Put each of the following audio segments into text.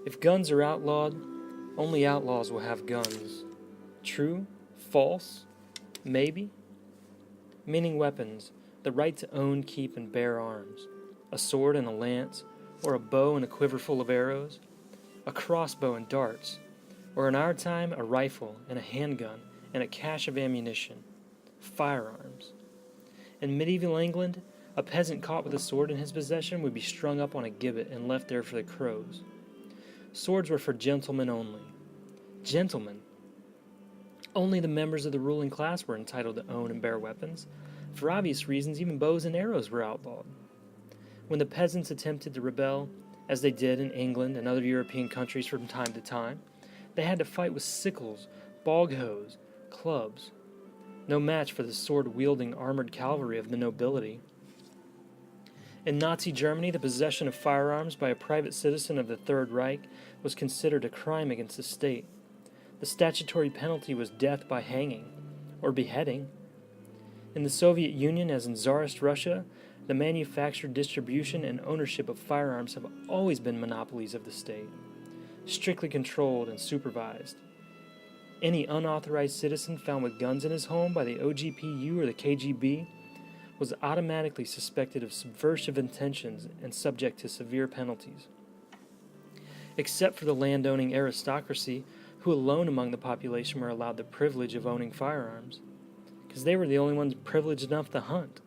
If guns are outlawed, only outlaws will have guns. True? False? Maybe? Meaning weapons, the right to own, keep, and bear arms. A sword and a lance, or a bow and a quiver full of arrows, a crossbow and darts, or in our time, a rifle and a handgun and a cache of ammunition. Firearms. In medieval England, a peasant caught with a sword in his possession would be strung up on a gibbet and left there for the crows. Swords were for gentlemen only. Gentlemen. Only the members of the ruling class were entitled to own and bear weapons. For obvious reasons, even bows and arrows were outlawed. When the peasants attempted to rebel, as they did in England and other European countries from time to time, they had to fight with sickles, bog hoes, clubs. No match for the sword-wielding armored cavalry of the nobility. In Nazi Germany, the possession of firearms by a private citizen of the Third Reich was considered a crime against the state. The statutory penalty was death by hanging, or beheading. In the Soviet Union, as in Tsarist Russia, the manufacture, distribution, and ownership of firearms have always been monopolies of the state, strictly controlled and supervised. Any unauthorized citizen found with guns in his home by the OGPU or the KGB was automatically suspected of subversive intentions and subject to severe penalties. Except for the landowning aristocracy, who alone among the population were allowed the privilege of owning firearms, because they were the only ones privileged enough to hunt.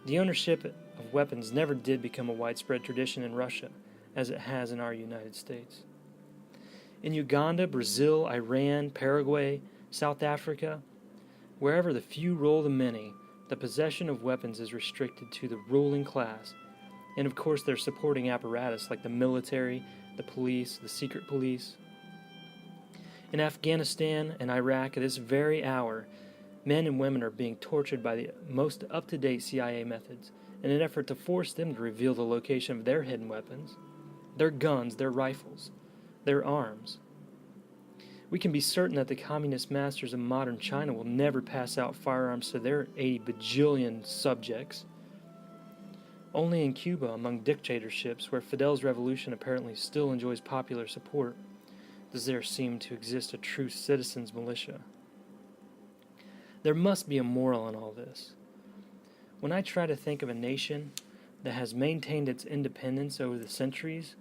The ownership of weapons never did become a widespread tradition in Russia, as it has in our United States. In Uganda, Brazil, Iran, Paraguay, South Africa, wherever the few rule the many, the possession of weapons is restricted to the ruling class, and of course their supporting apparatus like the military, the police, the secret police. In Afghanistan and Iraq at this very hour, men and women are being tortured by the most up-to-date CIA methods in an effort to force them to reveal the location of their hidden weapons, their guns, their rifles, their arms. We can be certain that the communist masters of modern China will never pass out firearms to their 80 bajillion subjects. Only in Cuba, among dictatorships where Fidel's revolution apparently still enjoys popular support, does there seem to exist a true citizens' militia. There must be a moral in all this. When I try to think of a nation that has maintained its independence over the centuries,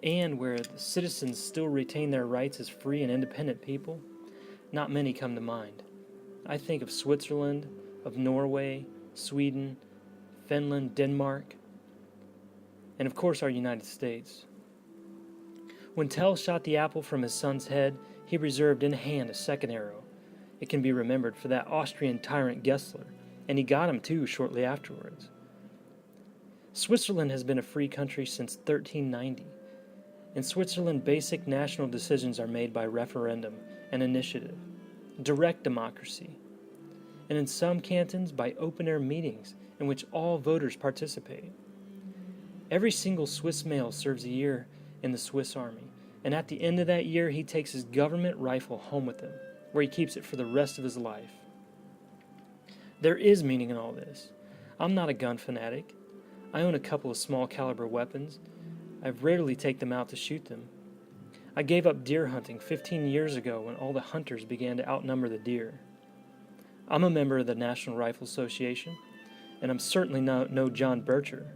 and where the citizens still retain their rights as free and independent people, not many come to mind. I think of Switzerland, of Norway, Sweden, Finland, Denmark, and of course our United States. When Tell shot the apple from his son's head, he reserved in hand a second arrow. It can be remembered for that Austrian tyrant Gessler, and he got him too shortly afterwards. Switzerland has been a free country since 1390. In Switzerland, basic national decisions are made by referendum and initiative, direct democracy, and in some cantons by open-air meetings in which all voters participate. Every single Swiss male serves a year in the Swiss army, and at the end of that year he takes his government rifle home with him, where he keeps it for the rest of his life. There is meaning in all this. I'm not a gun fanatic. I own a couple of small caliber weapons. I rarely take them out to shoot them. I gave up deer hunting 15 years ago when all the hunters began to outnumber the deer. I'm a member of the National Rifle Association, and I'm certainly no John Bircher.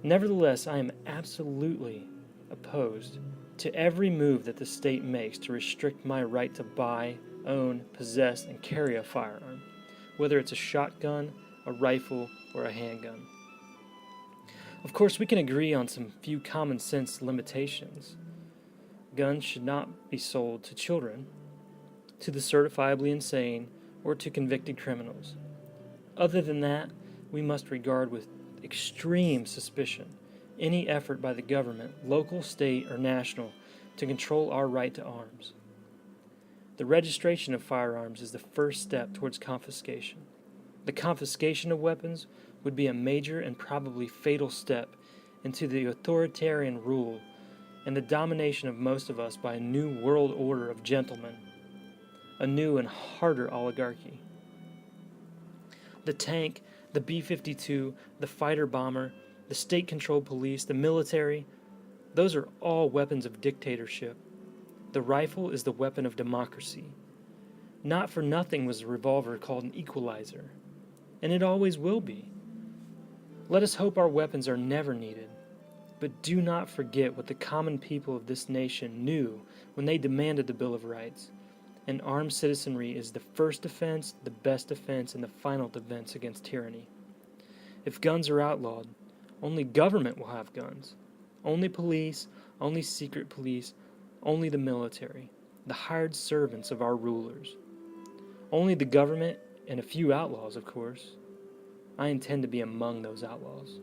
Nevertheless, I am absolutely opposed to every move that the state makes to restrict my right to buy, own, possess, and carry a firearm, whether it's a shotgun, a rifle, or a handgun. Of course, we can agree on some few common sense limitations. Guns should not be sold to children, to the certifiably insane, or to convicted criminals. Other than that, we must regard with extreme suspicion any effort by the government, local, state, or national, to control our right to arms. The registration of firearms is the first step towards confiscation. The confiscation of weapons would be a major and probably fatal step into the authoritarian rule and the domination of most of us by a new world order of gentlemen, a new and harder oligarchy. The tank, the B-52, the fighter bomber, the state-controlled police, the military, Those are all weapons of dictatorship. The rifle is the weapon of democracy. Not for nothing was the revolver called an equalizer, and it always will be. Let us hope our weapons are never needed, but do not forget what the common people of this nation knew when they demanded the Bill of Rights. And armed citizenry is the first defense, the best defense, and the final defense against tyranny. If guns are outlawed, only government will have guns. Only police, only secret police, only the military, the hired servants of our rulers. Only the government and a few outlaws, of course. I intend to be among those outlaws.